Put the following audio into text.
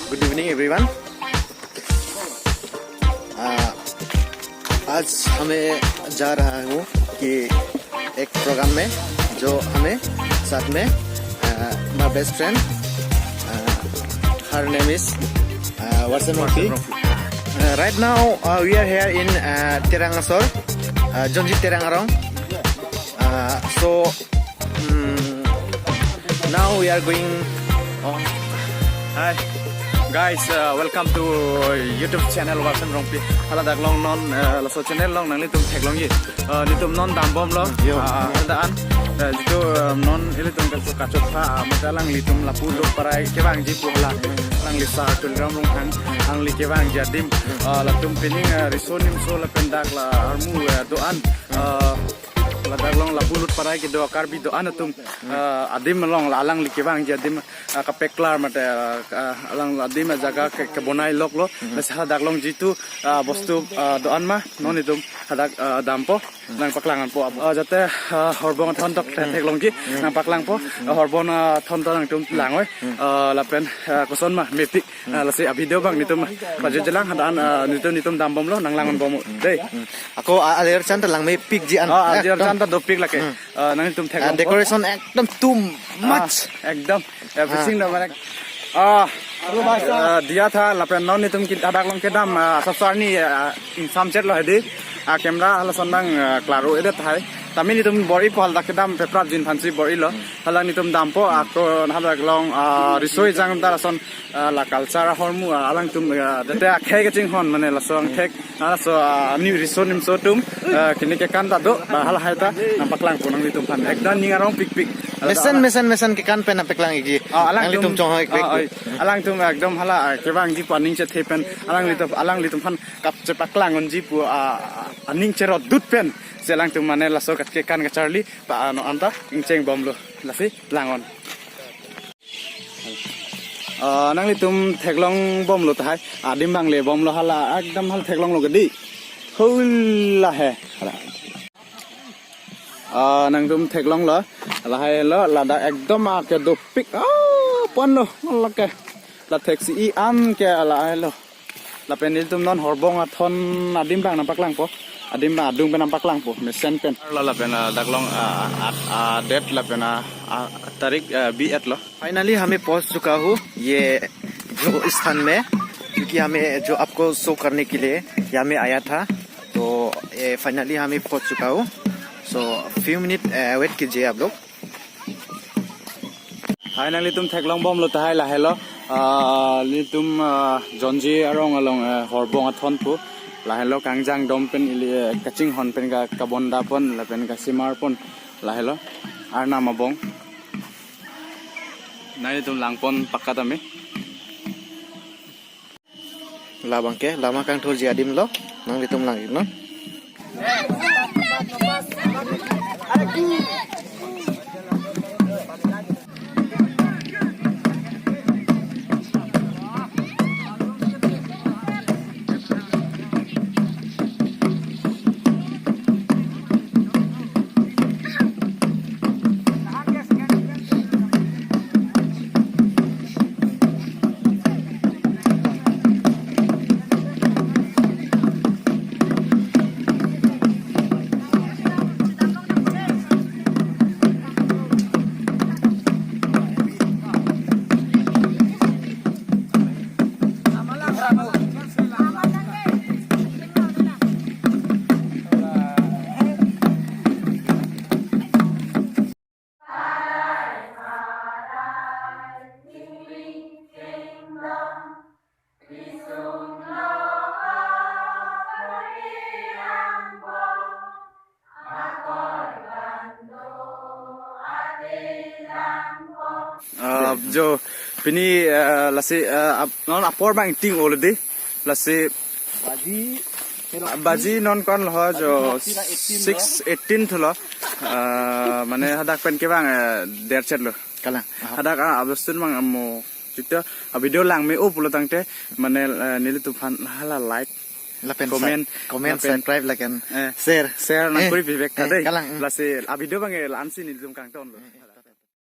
Good evening everyone. आज हमें जा रहा हूँ कि एक प्रोग्राम में जो हमें साथ में my best friend her name is Warsan Rocky. Right now we are here in Terangasol, Jonji Terangarong. So now we are going. Hi guys, welcome to YouTube channel Warsan Rocky. Hala dak long non la so channel long nang litum thek long yi. Litum non dam bom lo. Daan itu non litum kal suka coba madalang litum lapu lo parai kebang ji puhla. Lang lisa tul ram long hang ang li kebang jadim latum pining risonim so la pendak la armu doan ladak long lapulut parai ke doa karbi doan atum adim long alang li kebang jadim kapeklar mate alang adim jaga ke bonai lok lo sa dak long jitu bostu doan ma non itum hadak dampo nang paklangan po jate horbong thon tok thek long ki nang paklang po horbon thon to nang tum langoi lapen koson ma metik la se video bang nitum paju jelang hadan nitum dambom lo nang langon bom dei Ako alir chan lang may pig ji an. Alir chan ta dopik lake nang nitum thek long Decoration ekdom too much. एकदम everything na manek दिया था लपेन नौ नितुम की दादा लोग के दाम सस्तानी इंसान चेट लो है दी कैमरा हला संदंग क्लारो एडे थाई तमी नितुम बड़ी पहल दा के दाम पेपर जिन फंसी बड़ी लो हला नितुम दाम पो आको हला लोग रिसोई जांग दारा सन ला कल्चर हरमु आलांग तुम दते आखे के चिंग हन माने लसों थेक हला सो नि रिसो निम सो तुम किने के कान दा दो हला हायता नपकलांग पुनंग नितुम फन एकदम निंगारong पिक पिक Mesan ke kan pen apek lang igi. alang litum chong hoi alang tum ekdom hala kebang ji paning che thepen alang litum phan kap che paklang on ji pu aning che ro dut pen selang tum mane laso kat ke kan ka charli pa no anta ingcheng bom lo lafi langon nang litum theklong bom lo tai adim bang le bom lo hala ekdom hal theklong lo gadi hola he nang tum theklong lo la hai lo la da ekdom a ke do pik pon lo la ke la taxi I am ke la hai lo la penil tum non horbong a thon adim bang nampak lang po adim ba adung pe nampak lang po me sen pen la pen daklong date la pen tarik B8 lo finally हमें पहुंच चुका हूँ ये जो स्थान में, क्योंकि हमें जो आपको शो करने के लिए यहाँ में आया था। तो ये फाइनली हमें पहुंच चुका हूँ। सो फ्यू मिनट वेट कीजिए आप लोग। फाइनली तुम थेklong bom lo tai la hello li tum jonji arong along horbong athon pu la hello kangjang dom pen ili kaching hon pen ka kabonda pon la pen ka simar pon la hello arna mabong nai tum langpon pakatame Labang ke lama kang thur ji adim lo nang litum lang no. जो pini lasi non apor bang ting oledi lasi baji non kon lo jo 618 thlo mane hadak pen ke bang der chet lo kala hadak abstun bang amo jita video lang me o pulo tangte mane nili tufan hala like comment subscribe like and share share na kuri bibek kadai lasi video bang lansi nili tum kang ton lo